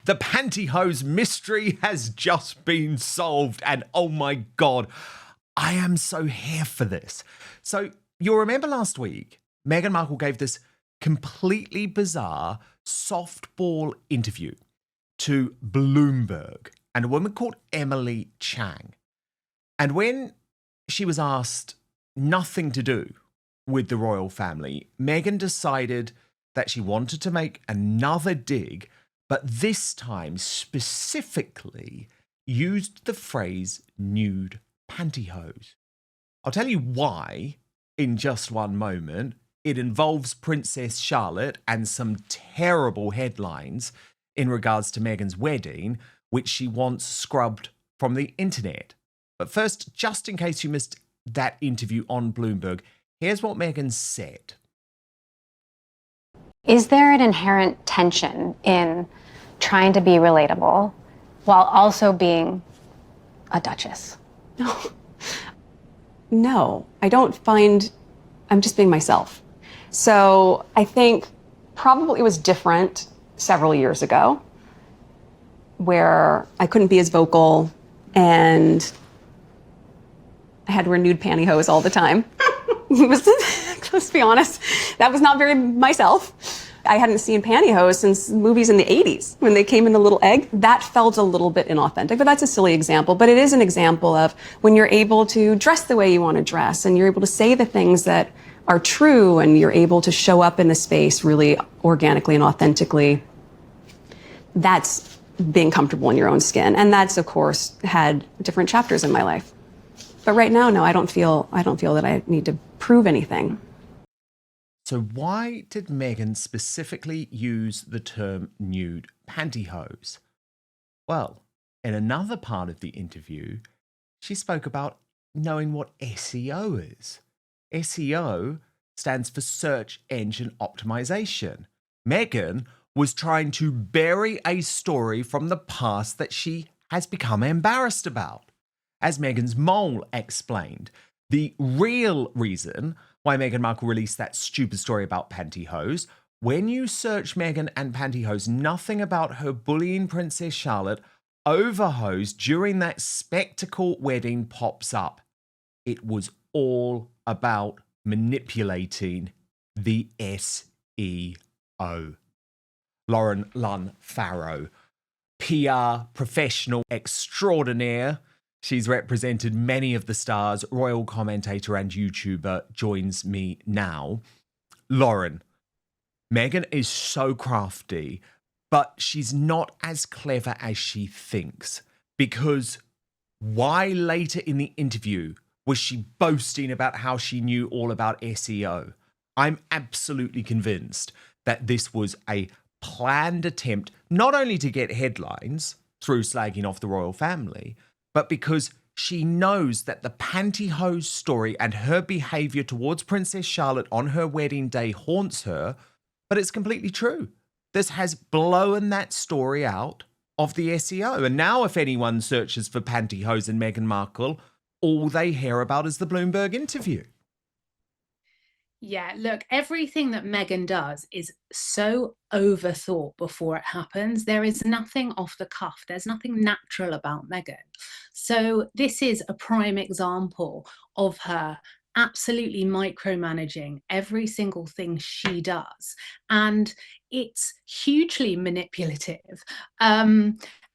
The pantyhose mystery has just been solved, and oh my God, I am so here for this. So you'll remember last week, Meghan Markle gave this completely bizarre softball interview to Bloomberg and a woman called Emily Chang. And when she was asked nothing to do with the royal family, Meghan decided that she wanted to make another dig, but this time specifically used the phrase nude pantyhose. I'll tell you why in just one moment. It involves Princess Charlotte and some terrible headlines in regards to Meghan's wedding, which she wants scrubbed from the internet. But first, just in case you missed that interview on Bloomberg, here's what Meghan said. Is there an inherent tension in trying to be relatable while also being a duchess? No, I don't find, I'm just being myself. So I think probably it was different several years ago where I couldn't be as vocal and I had to wear nude pantyhose all the time. Let's be honest, that was not very myself. I hadn't seen pantyhose since movies in the 80s when they came in the little egg. That felt a little bit inauthentic, but that's a silly example. But it is an example of when you're able to dress the way you want to dress and you're able to say the things that are true and you're able to show up in the space really organically and authentically. That's being comfortable in your own skin. And that's, of course, had different chapters in my life. But right now, no, I don't feel that I need to prove anything. So why did Meghan specifically use the term nude pantyhose? Well, in another part of the interview, she spoke about knowing what SEO is. SEO stands for search engine optimization. Meghan was trying to bury a story from the past that she has become embarrassed about. As Meghan's mole explained, the real reason why Meghan Markle released that stupid story about pantyhose, when you search Meghan and pantyhose, nothing about her bullying Princess Charlotte over hose during that spectacle wedding pops up. It was all about manipulating the SEO. Lauren Lunn Farrow, PR professional extraordinaire. She's represented many of the stars, royal commentator and YouTuber, joins me now. Lauren, Meghan is so crafty, but she's not as clever as she thinks. Because why later in the interview was she boasting about how she knew all about SEO? I'm absolutely convinced that this was a planned attempt not only to get headlines through slagging off the royal family, but because she knows that the pantyhose story and her behavior towards Princess Charlotte on her wedding day haunts her, but it's completely true. This has blown that story out of the SEO. And now if anyone searches for pantyhose and Meghan Markle, all they hear about is the Bloomberg interview. Yeah, look, everything that Meghan does is so overthought before it happens. There is nothing off the cuff. There's nothing natural about Meghan. So this is a prime example of her absolutely micromanaging every single thing she does. And it's hugely manipulative.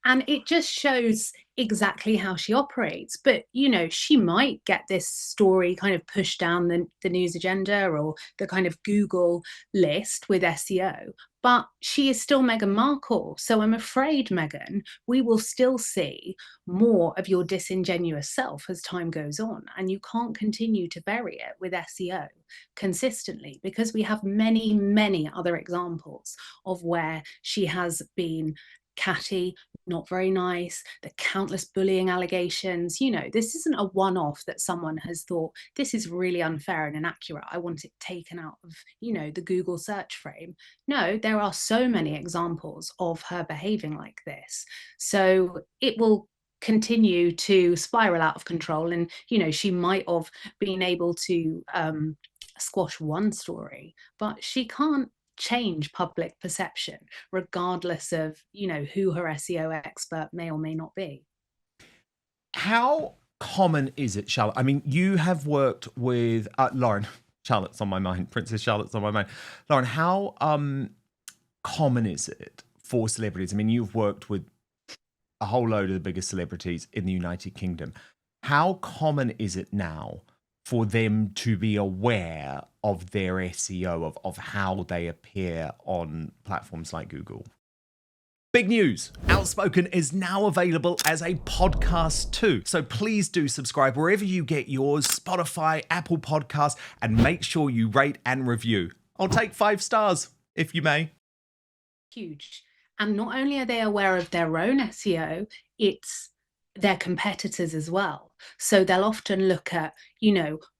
And it just shows exactly how she operates. But, you know, she might get this story kind of pushed down the news agenda or the kind of Google list with SEO. But she is still Meghan Markle. So I'm afraid, Meghan, we will still see more of your disingenuous self as time goes on. And you can't continue to bury it with SEO consistently, because we have many, many other examples of where she has been catty, not very nice, the countless bullying allegations. You know, this isn't a one-off that someone has thought, this is really unfair and inaccurate, I want it taken out of, you know, the Google search frame. No, there are so many examples of her behaving like this. So it will continue to spiral out of control. And, you know, she might have been able to squash one story, but she can't change public perception, regardless of, who her SEO expert may or may not be. How common is it, Charlotte? I mean, you have worked with Lauren. Charlotte's on my mind. Princess Charlotte's on my mind. Lauren, how common is it for celebrities? I mean, you've worked with a whole load of the biggest celebrities in the United Kingdom. How common is it now for them to be aware of their SEO, of how they appear on platforms like Google? Big news! Outspoken is now available as a podcast too. So please do subscribe wherever you get yours, Spotify, Apple Podcasts, and make sure you rate and review. I'll take 5 stars, if you may. Huge. And not only are they aware of their own SEO, it's their competitors as well. So they'll often look at,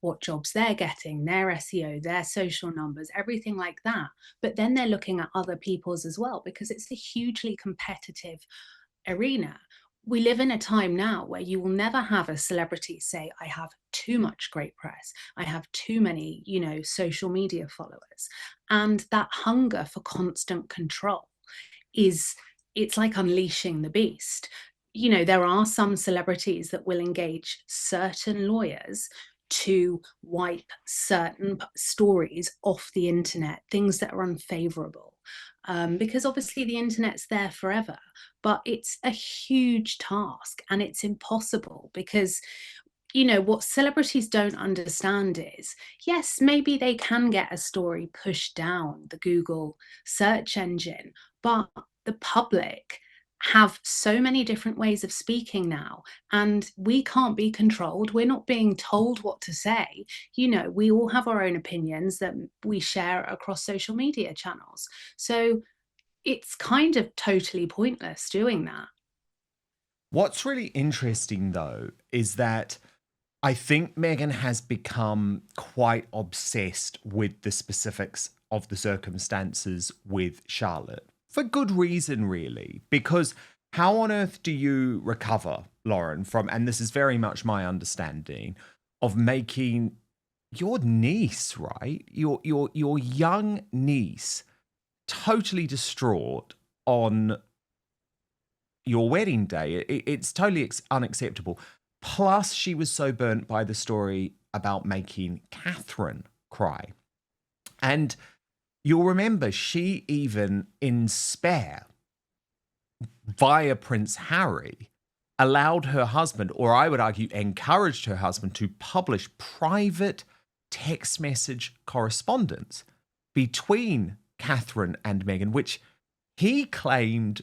what jobs they're getting, their SEO, their social numbers, everything like that. But then they're looking at other people's as well, because it's a hugely competitive arena. We live in a time now where you will never have a celebrity say, I have too much great press, I have too many, social media followers. And that hunger for constant control it's like unleashing the beast. There are some celebrities that will engage certain lawyers to wipe certain stories off the internet, things that are unfavorable, because obviously the internet's there forever, but it's a huge task and it's impossible because what celebrities don't understand is, yes, maybe they can get a story pushed down the Google search engine, but the public have so many different ways of speaking now, and we can't be controlled. We're not being told what to say. We all have our own opinions that we share across social media channels. So it's kind of totally pointless doing that. What's really interesting, though, is that I think Meghan has become quite obsessed with the specifics of the circumstances with Charlotte. For good reason, really, because how on earth do you recover, Lauren, from, and this is very much my understanding, of making your niece, right? Your young niece totally distraught on your wedding day. It's totally unacceptable. Plus, she was so burnt by the story about making Catherine cry. And you'll remember she even, in spare, via Prince Harry, allowed her husband, or I would argue encouraged her husband, to publish private text message correspondence between Catherine and Meghan, which he claimed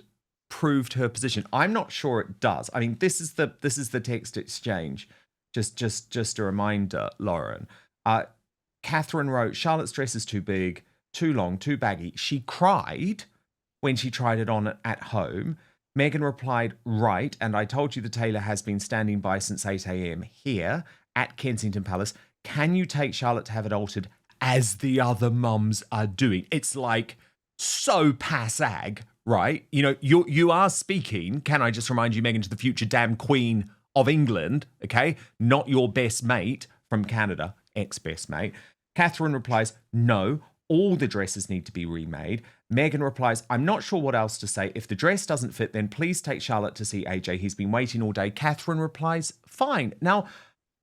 proved her position. I'm not sure it does. I mean, this is the text exchange. Just a reminder, Lauren. Catherine wrote, "Charlotte's dress is too big, too long, too baggy. She cried when she tried it on at home." Meghan replied, "Right, and I told you the tailor has been standing by since 8 a.m. here at Kensington Palace. Can you take Charlotte to have it altered as the other mums are doing?" It's like so passag, right? You are speaking, can I just remind you, Meghan, to the future damn Queen of England, okay? Not your best mate from Canada, ex-best mate. Catherine replies, "No, all the dresses need to be remade." Meghan replies, "I'm not sure what else to say. If the dress doesn't fit, then please take Charlotte to see AJ. He's been waiting all day." Catherine replies, "Fine." Now,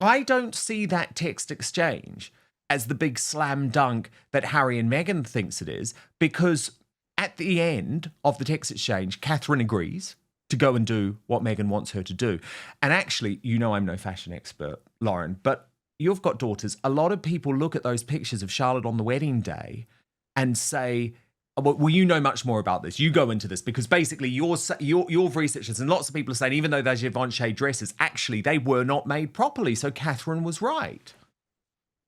I don't see that text exchange as the big slam dunk that Harry and Meghan thinks it is, because at the end of the text exchange, Catherine agrees to go and do what Meghan wants her to do. And actually, I'm no fashion expert, Lauren, but you've got daughters. A lot of people look at those pictures of Charlotte on the wedding day and say, well, you know much more about this. You go into this because basically you've researched this, and lots of people are saying, even though they're Givenchy dresses, actually they were not made properly. So Catherine was right.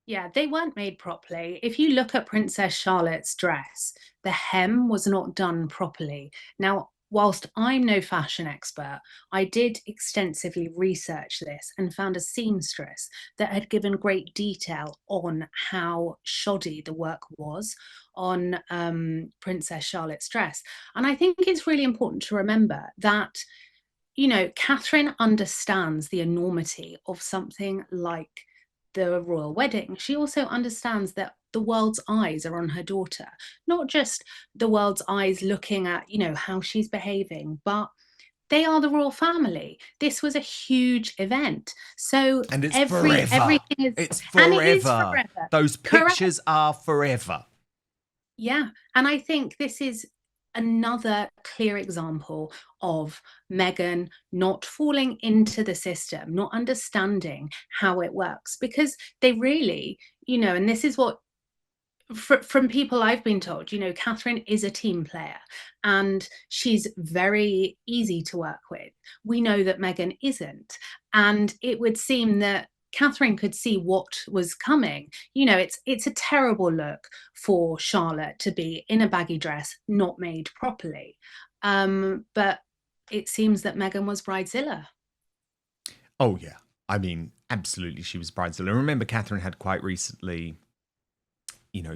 Yeah, they weren't made properly. If you look at Princess Charlotte's dress, the hem was not done properly. Now, whilst I'm no fashion expert, I did extensively research this and found a seamstress that had given great detail on how shoddy the work was on Princess Charlotte's dress. And I think it's really important to remember that, Catherine understands the enormity of something like the royal wedding, she also understands that the world's eyes are on her daughter, not just the world's eyes looking at, how she's behaving, but they are the royal family. This was a huge event. So And it's everything forever. is, It's and it is forever. forever. Those Correct. pictures are forever. Yeah. And I think this is another clear example of Meghan not falling into the system, not understanding how it works, because they really, and this is what from people I've been told, Catherine is a team player and she's very easy to work with. We know that Meghan isn't. And it would seem that Catherine could see what was coming. It's a terrible look for Charlotte to be in a baggy dress, not made properly. But it seems that Meghan was bridezilla. Oh, yeah. I mean, absolutely, she was bridezilla. Remember, Catherine had quite recently,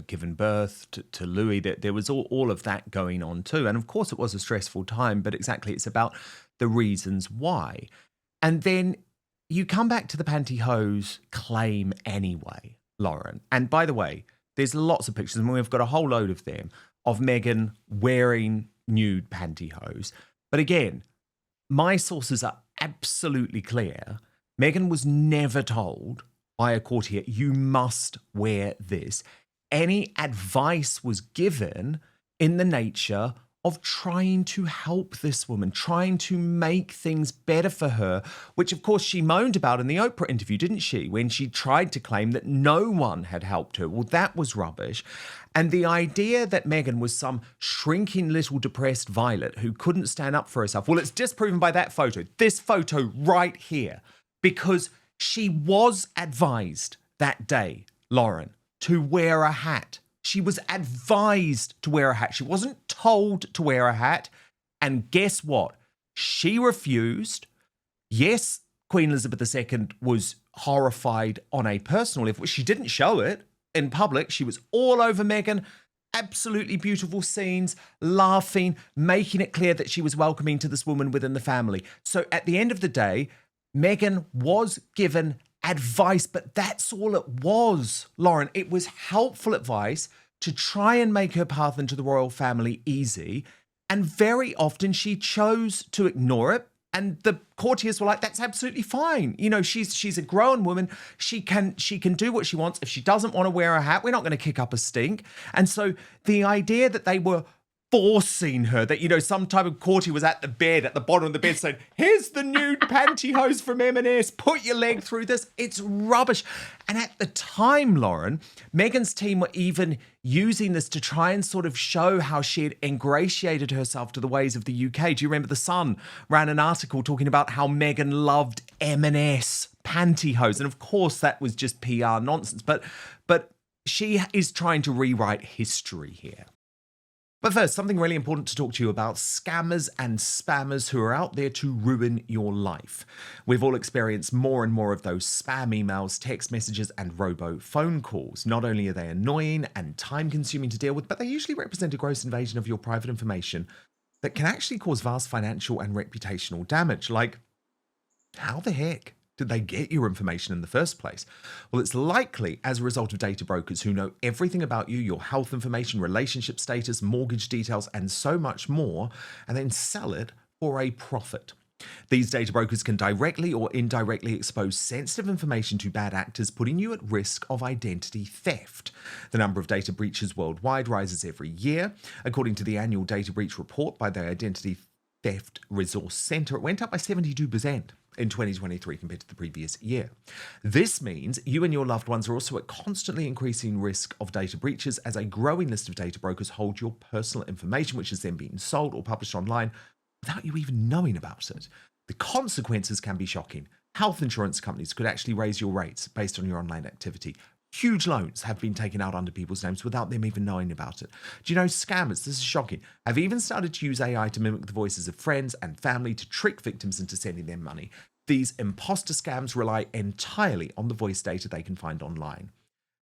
given birth to Louis. There was all of that going on too. And of course, it was a stressful time, but exactly, it's about the reasons why. And then you come back to the pantyhose claim anyway, Lauren. And by the way, there's lots of pictures, and we've got a whole load of them, of Meghan wearing nude pantyhose. But again, my sources are absolutely clear. Meghan was never told by a courtier, you must wear this. Any advice was given in the nature of trying to help this woman, trying to make things better for her, which of course she moaned about in the Oprah interview, didn't she? When she tried to claim that no one had helped her. Well, that was rubbish. And the idea that Meghan was some shrinking little depressed violet who couldn't stand up for herself, well, it's disproven by that photo, this photo right here, because she was advised that day, Lauren, to wear a hat. She was advised to wear a hat. She wasn't told to wear a hat. And guess what? She refused. Yes, Queen Elizabeth II was horrified on a personal level. She didn't show it in public. She was all over Meghan. Absolutely beautiful scenes, laughing, making it clear that she was welcoming to this woman within the family. So at the end of the day, Meghan was given advice, but that's all it was, Lauren. It was helpful advice to try and make her path into the royal family easy. And very often she chose to ignore it. And the courtiers were like, that's absolutely fine. She's a grown woman. She can do what she wants. If she doesn't want to wear a hat, we're not going to kick up a stink. And so the idea that they were forcing her, that, some type of courtier was at the bottom of the bed saying, here's the nude pantyhose from M&S, put your leg through this. It's rubbish. And at the time, Lauren, Meghan's team were even using this to try and sort of show how she had ingratiated herself to the ways of the UK. Do you remember The Sun ran an article talking about how Meghan loved M&S pantyhose? And of course, that was just PR nonsense. But she is trying to rewrite history here. But first, something really important to talk to you about: scammers and spammers who are out there to ruin your life. We've all experienced more and more of those spam emails, text messages, and robo phone calls. Not only are they annoying and time-consuming to deal with, but they usually represent a gross invasion of your private information that can actually cause vast financial and reputational damage. Like, how the heck did they get your information in the first place? Well, it's likely as a result of data brokers who know everything about you, your health information, relationship status, mortgage details, and so much more, and then sell it for a profit. These data brokers can directly or indirectly expose sensitive information to bad actors, putting you at risk of identity theft. The number of data breaches worldwide rises every year. According to the annual data breach report by the Identity Theft Resource Center, it went up by 72% in 2023 compared to the previous year. This means you and your loved ones are also at constantly increasing risk of data breaches, as a growing list of data brokers hold your personal information, which is then being sold or published online without you even knowing about it. The consequences can be shocking. Health insurance companies could actually raise your rates based on your online activity. Huge loans have been taken out under people's names without them even knowing about it. Do you know, scammers, this is shocking, have even started to use AI to mimic the voices of friends and family to trick victims into sending them money. These imposter scams rely entirely on the voice data they can find online.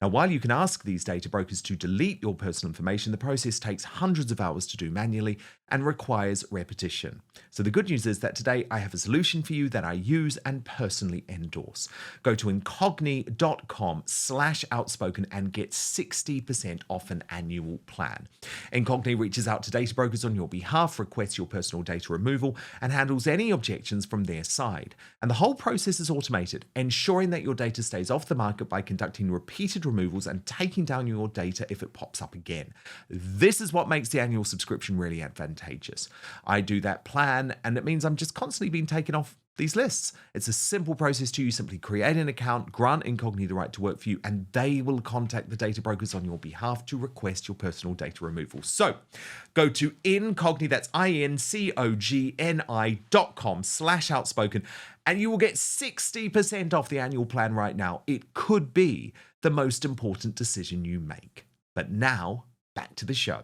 Now, while you can ask these data brokers to delete your personal information, the process takes hundreds of hours to do manually and requires repetition. So the good news is that today I have a solution for you that I use and personally endorse. Go to incogni.com/outspoken and get 60% off an annual plan. Incogni reaches out to data brokers on your behalf, requests your personal data removal, and handles any objections from their side. And the whole process is automated, ensuring that your data stays off the market by conducting repeated removals and taking down your data if it pops up again. This is what makes the annual subscription really advantageous. I do that plan, and it means I'm just constantly being taken off these lists. It's a simple process to you. Simply create an account, grant Incogni the right to work for you, and they will contact the data brokers on your behalf to request your personal data removal. So go to Incogni, that's incogni.com/outspoken, and you will get 60% off the annual plan right now. It could be the most important decision you make. But now, back to the show.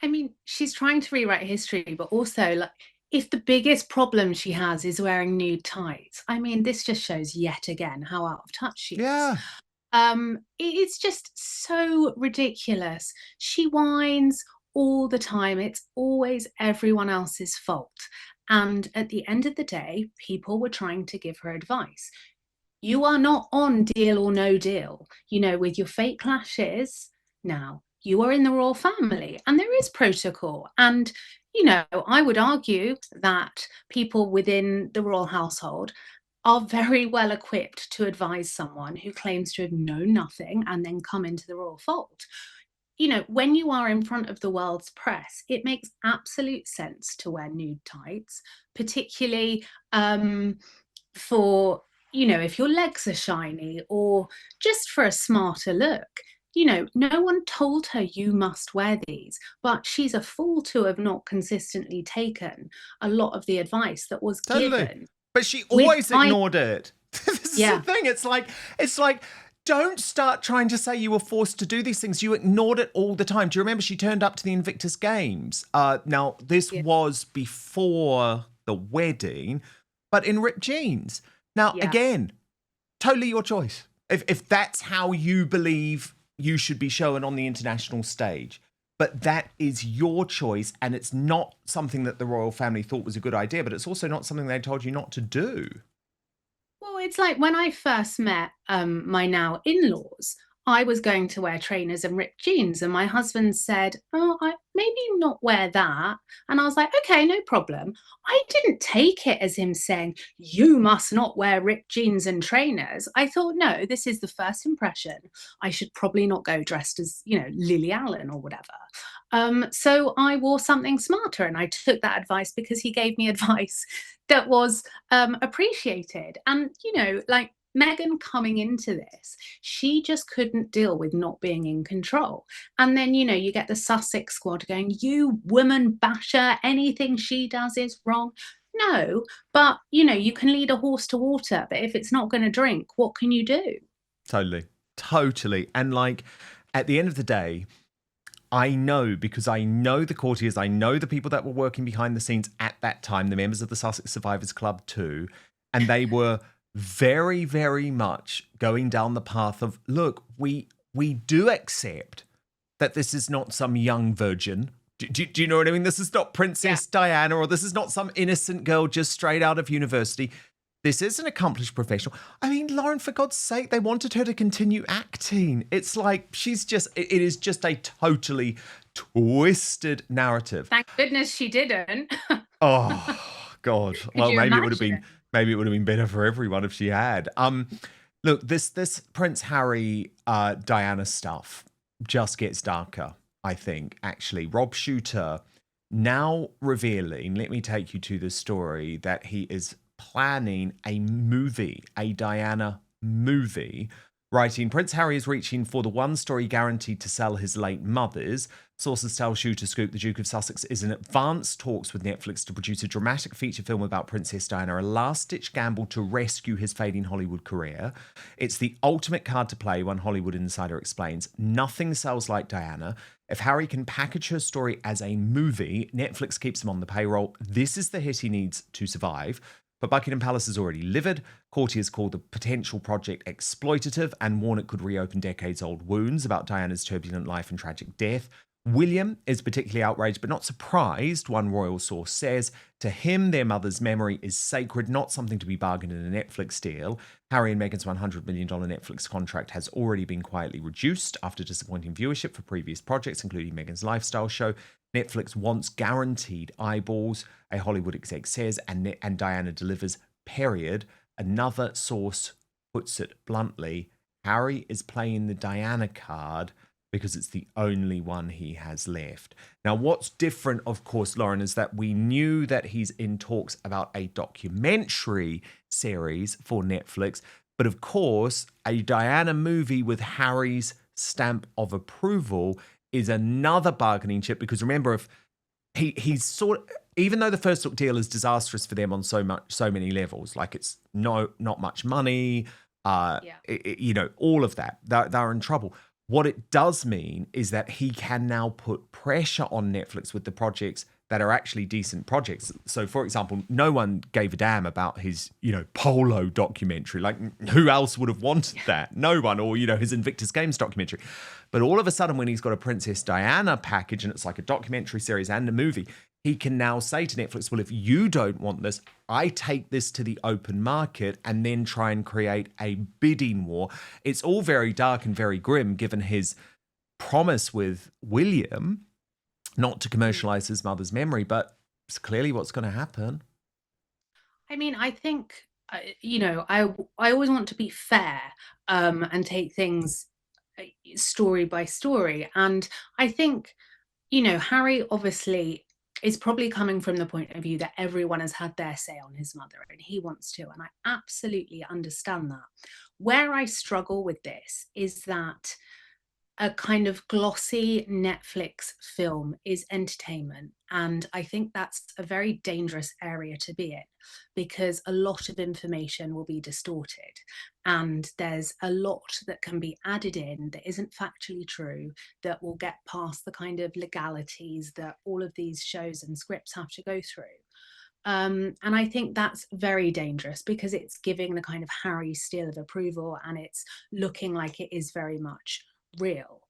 I mean, she's trying to rewrite history, but also, like, if the biggest problem she has is wearing nude tights, I mean, this just shows yet again how out of touch she is. Yeah. It's just so ridiculous. She whines all the time. It's always everyone else's fault. And at the end of the day, people were trying to give her advice. You are not on Deal or No Deal, with your fake clashes. Now, you are in the royal family and there is protocol. And, I would argue that people within the royal household are very well equipped to advise someone who claims to have known nothing and then come into the royal fold. When you are in front of the world's press, it makes absolute sense to wear nude tights, particularly for, if your legs are shiny or just for a smarter look. No one told her you must wear these, but she's a fool to have not consistently taken a lot of the advice that was given. But she always ignored it. This is the thing. It's like, don't start trying to say you were forced to do these things. You ignored it all the time. Do you remember she turned up to the Invictus Games? Now, this was before the wedding, but in ripped jeans. Now, again, totally your choice. If that's how you believe you should be shown on the international stage. But that is your choice, and it's not something that the royal family thought was a good idea, but it's also not something they told you not to do. Well, it's like when I first met my now in-laws, I was going to wear trainers and ripped jeans, and my husband said, maybe not wear that. And I was like, okay, no problem. I didn't take it as him saying, you must not wear ripped jeans and trainers. I thought, no, this is the first impression. I should probably not go dressed as, Lily Allen or whatever. So I wore something smarter, and I took that advice because he gave me advice that was appreciated. And, Meghan coming into this, she just couldn't deal with not being in control. And then, you get the Sussex squad going, you woman basher, anything she does is wrong. No, but, you can lead a horse to water, but if it's not going to drink, what can you do? Totally. And at the end of the day, I know, because I know the courtiers, I know the people that were working behind the scenes at that time, the members of the Sussex Survivors Club too, and they were very, very much going down the path of, look, we do accept that this is not some young virgin. Do you know what I mean? This is not Princess Diana, or this is not some innocent girl just straight out of university. This is an accomplished professional. I mean, Lauren, for God's sake, they wanted her to continue acting. It's like it is just a totally twisted narrative. Thank goodness she didn't. Oh, God. Well, maybe it would have been better for everyone if she had. Look, this Prince Harry, Diana stuff just gets darker, I think, actually. Rob Shooter now revealing, let me take you to the story, that he is planning a Diana movie, writing, Prince Harry is reaching for the one story guaranteed to sell his late mother's. Sources tell Shooter Scoop the Duke of Sussex is in advanced talks with Netflix to produce a dramatic feature film about Princess Diana, a last-ditch gamble to rescue his fading Hollywood career. It's the ultimate card to play, one Hollywood insider explains. Nothing sells like Diana. If Harry can package her story as a movie, Netflix keeps him on the payroll. This is the hit he needs to survive. But Buckingham Palace is already livid. Courtiers call the potential project exploitative and warn it could reopen decades-old wounds about Diana's turbulent life and tragic death. William is particularly outraged but not surprised, one royal source says. To him, their mother's memory is sacred, not something to be bargained in a Netflix deal. Harry and Meghan's $100 million Netflix contract has already been quietly reduced after disappointing viewership for previous projects, including Meghan's lifestyle show. Netflix wants guaranteed eyeballs, a Hollywood exec says, and Diana delivers, period. Another source puts it bluntly, Harry is playing the Diana card because it's the only one he has left. Now, what's different, of course, Lauren, is that we knew that he's in talks about a documentary series for Netflix, but of course, a Diana movie with Harry's stamp of approval is another bargaining chip, because remember, if he's sort of, even though the first look deal is disastrous for them on so many levels, like it's not much money, all of that, they're in trouble. What it does mean is that he can now put pressure on Netflix with the projects that are actually decent projects. So, for example, no one gave a damn about his, Polo documentary. Like, who else would have wanted that? No one. Or, his Invictus Games documentary. But all of a sudden, when he's got a Princess Diana package and it's like a documentary series and a movie, he can now say to Netflix, well, if you don't want this, I take this to the open market and then try and create a bidding war. It's all very dark and very grim, given his promise with William not to commercialize his mother's memory, but it's clearly what's going to happen. I mean, I think, I always want to be fair and take things story by story. And I think, Harry obviously is probably coming from the point of view that everyone has had their say on his mother and he wants to. And I absolutely understand that. Where I struggle with this is that a kind of glossy Netflix film is entertainment. And I think that's a very dangerous area to be in, because a lot of information will be distorted. And there's a lot that can be added in that isn't factually true, that will get past the kind of legalities that all of these shows and scripts have to go through. And I think that's very dangerous, because it's giving the kind of Harry seal of approval and it's looking like it is very much real.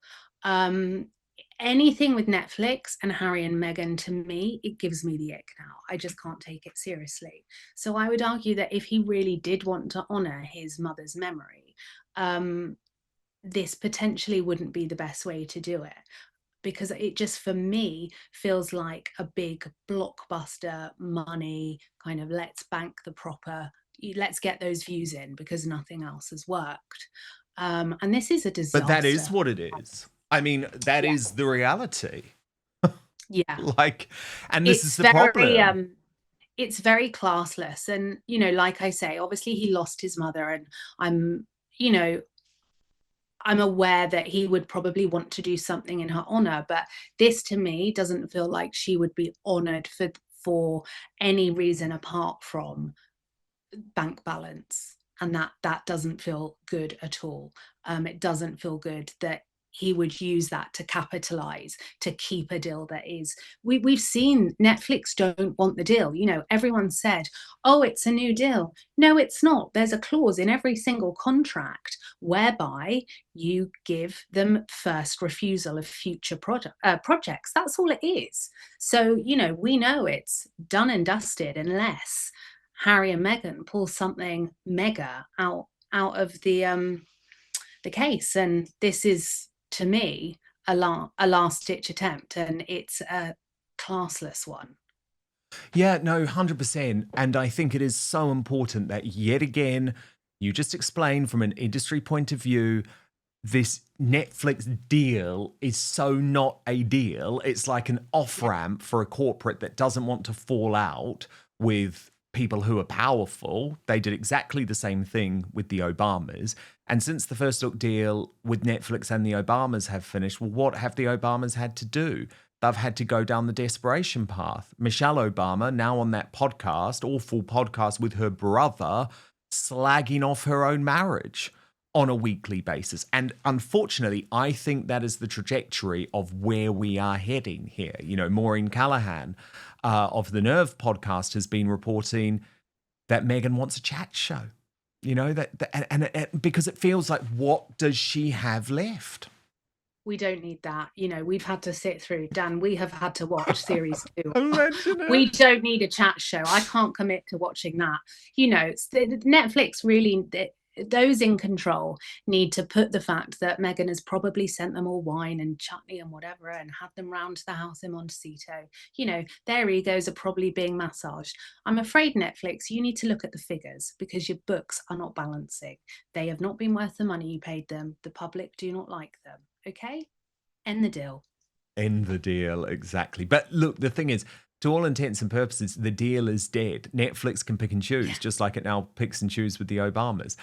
Anything with Netflix and Harry and Meghan, to me, it gives me the ick now. I just can't take it seriously. So I would argue that if he really did want to honor his mother's memory, this potentially wouldn't be the best way to do it, because it just, for me, feels like a big blockbuster money kind of let's get those views in because nothing else has worked. And this is a disaster. But that is what it is. I mean, that is the reality. Yeah. And this is the problem. It's very classless. And, like I say, obviously he lost his mother, and I'm aware that he would probably want to do something in her honor. But this, to me, doesn't feel like she would be honored for any reason apart from bank balance. And that doesn't feel good at all. It doesn't feel good that he would use that to capitalize, to keep a deal that is. We've seen Netflix don't want the deal. Everyone said, oh, it's a new deal. No, it's not. There's a clause in every single contract whereby you give them first refusal of future projects. That's all it is. So, we know it's done and dusted unless Harry and Meghan pull something mega out of the case. And this is, to me, a last-ditch attempt, and it's a classless one. Yeah, no, 100%. And I think it is so important that, yet again, you just explained from an industry point of view, this Netflix deal is so not a deal. It's like an off-ramp for a corporate that doesn't want to fall out with people who are powerful. They did exactly the same thing with the Obamas. And since the first look deal with Netflix and the Obamas have finished, well, what have the Obamas had to do? They've had to go down the desperation path. Michelle Obama, now on that podcast, awful podcast with her brother, slagging off her own marriage on a weekly basis. And unfortunately, I think that is the trajectory of where we are heading here. Maureen Callahan of the Nerve podcast has been reporting that Meghan wants a chat show. You know, because it feels like, what does she have left? We don't need that. You know, we've had to sit through, Dan, we have had to watch series 2. Imagine it. We don't need a chat show. I can't commit to watching that. You know, Netflix really, those in control need to put the fact that Meghan has probably sent them all wine and chutney and whatever and had them round to the house in Montecito. You know, their egos are probably being massaged. I'm afraid, Netflix, you need to look at the figures, because your books are not balancing. They have not been worth the money you paid them. The public do not like them. Okay? End the deal. End the deal, exactly. But look, the thing is, to all intents and purposes, the deal is dead. Netflix can pick and choose, just like it now picks and chooses with the Obamas.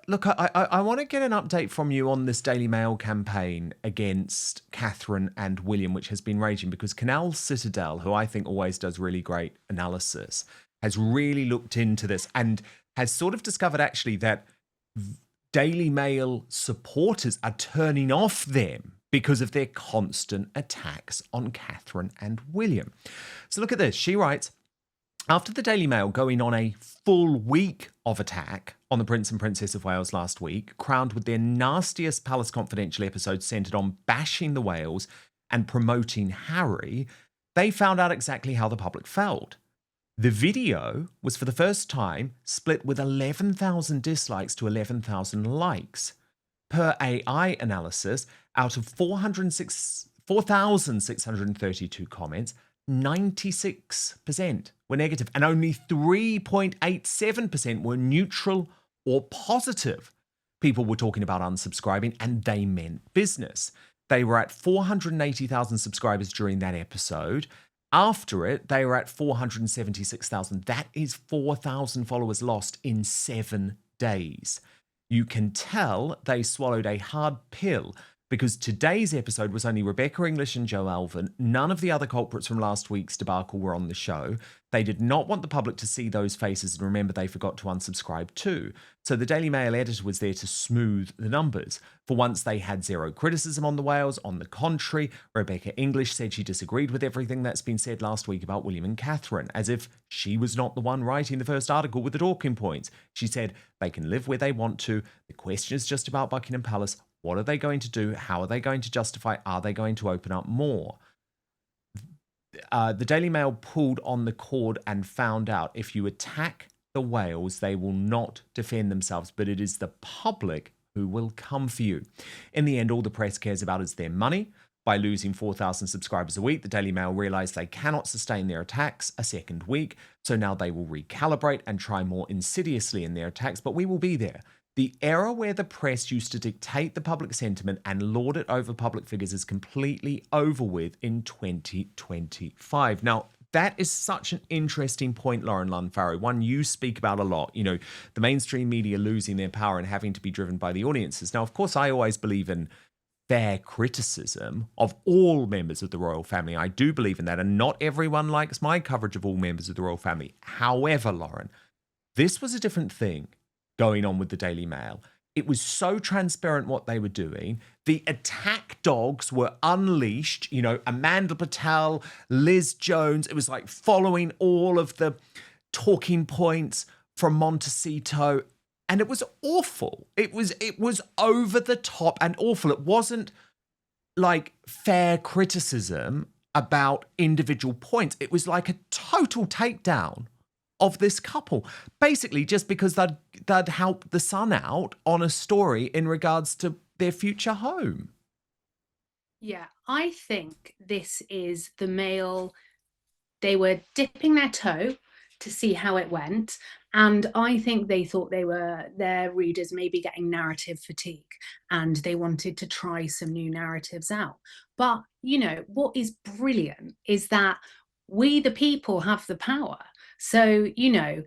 Look, I want to get an update from you on this Daily Mail campaign against Catherine and William, which has been raging, because Canal Citadel, who I think always does really great analysis, has really looked into this and has sort of discovered actually that Daily Mail supporters are turning off them because of their constant attacks on Catherine and William. So look at this. She writes, after the Daily Mail going on a full week of attack on the Prince and Princess of Wales last week, crowned with their nastiest Palace Confidential episode centred on bashing the Wales and promoting Harry, they found out exactly how the public felt. The video was for the first time split with 11,000 dislikes to 11,000 likes. Per AI analysis, out of 4,632 comments, 96% were negative and only 3.87% were neutral or positive. People were talking about unsubscribing, and they meant business. They were at 480,000 subscribers during that episode. After it, they were at 476,000. That is 4,000 followers lost in 7 days. You can tell they swallowed a hard pill, because today's episode was only Rebecca English and Joe Alvin. None of the other culprits from last week's debacle were on the show. They did not want the public to see those faces, and remember, they forgot to unsubscribe too. So the Daily Mail editor was there to smooth the numbers. For once, they had zero criticism on the Wales. On the contrary, Rebecca English said she disagreed with everything that's been said last week about William and Catherine, as if she was not the one writing the first article with the talking points. She said they can live where they want to. The question is just about Buckingham Palace. What are they going to do? How are they going to justify? Are they going to open up more? The Daily Mail pulled on the cord and found out if you attack the Wales, they will not defend themselves, but it is the public who will come for you. In the end, all the press cares about is their money. By losing 4,000 subscribers a week, the Daily Mail realised they cannot sustain their attacks a second week, so now they will recalibrate and try more insidiously in their attacks, but we will be there. The era where the press used to dictate the public sentiment and lord it over public figures is completely over with in 2025. Now, that is such an interesting point, Lauren Lunn Farrow, one you speak about a lot. You know, the mainstream media losing their power and having to be driven by the audiences. Now, of course, I always believe in fair criticism of all members of the royal family. I do believe in that, and not everyone likes my coverage of all members of the royal family. However, Lauren, this was a different thing going on with the Daily Mail. It was so transparent what they were doing. The attack dogs were unleashed. You know, Amanda Patel, Liz Jones. It was like following all of the talking points from Montecito. And it was awful. It was over the top and awful. It wasn't like fair criticism about individual points. It was like a total takedown of this couple, basically just because they'd helped the Sun out on a story in regards to their future home. Yeah, I think this is the Mail. They were dipping their toe to see how it went, and I think they thought their readers may be getting narrative fatigue, and they wanted to try some new narratives out. But you know what is brilliant is that we, the people, have the power. So, you know,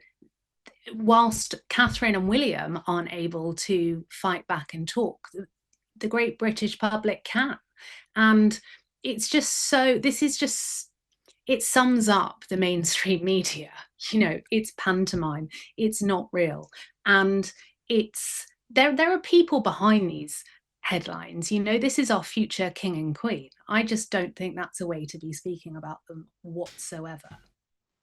whilst Catherine and William aren't able to fight back and talk, the great British public can. And it's just so, it sums up the mainstream media. You know, it's pantomime, it's not real. And there are people behind these headlines. You know, this is our future king and queen. I just don't think that's a way to be speaking about them whatsoever.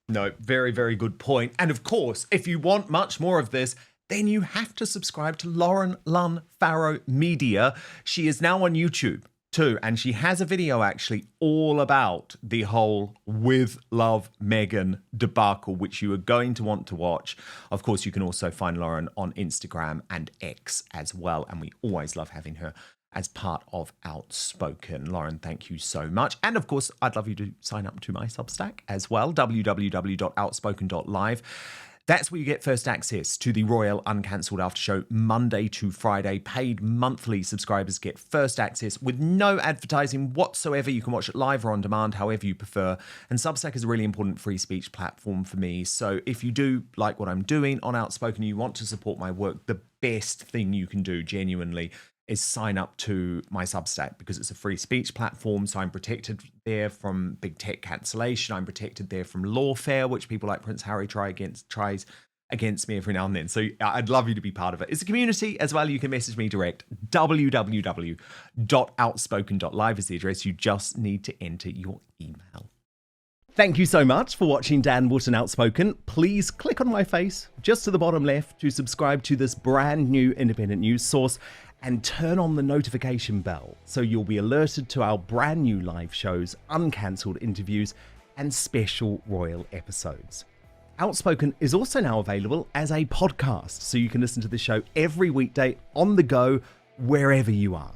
No, very, very good point. And of course, if you want much more of this, then you have to subscribe to Lauren Lunn Farrow Media. She is now on YouTube too, and she has a video actually all about the whole With Love Meghan debacle, which you are going to want to watch. Of course, you can also find Lauren on Instagram and X as well, and we always love having her as part of Outspoken. Lauren, thank you so much. And of course, I'd love you to sign up to my Substack as well, www.outspoken.live. That's where you get first access to the Royal Uncancelled After Show Monday to Friday. Paid monthly subscribers get first access with no advertising whatsoever. You can watch it live or on demand, however you prefer. And Substack is a really important free speech platform for me. So if you do like what I'm doing on Outspoken, you want to support my work, the best thing you can do genuinely is sign up to my Substack, because it's a free speech platform. So I'm protected there from big tech cancellation. I'm protected there from lawfare, which people like Prince Harry tries against me every now and then. So I'd love you to be part of it. It's a community as well. You can message me direct. www.outspoken.live is the address. You just need to enter your email. Thank you so much for watching Dan Wootton Outspoken. Please click on my face just to the bottom left to subscribe to this brand new independent news source, and turn on the notification bell so you'll be alerted to our brand new live shows, uncancelled interviews, and special royal episodes. Outspoken is also now available as a podcast, so you can listen to the show every weekday on the go, wherever you are.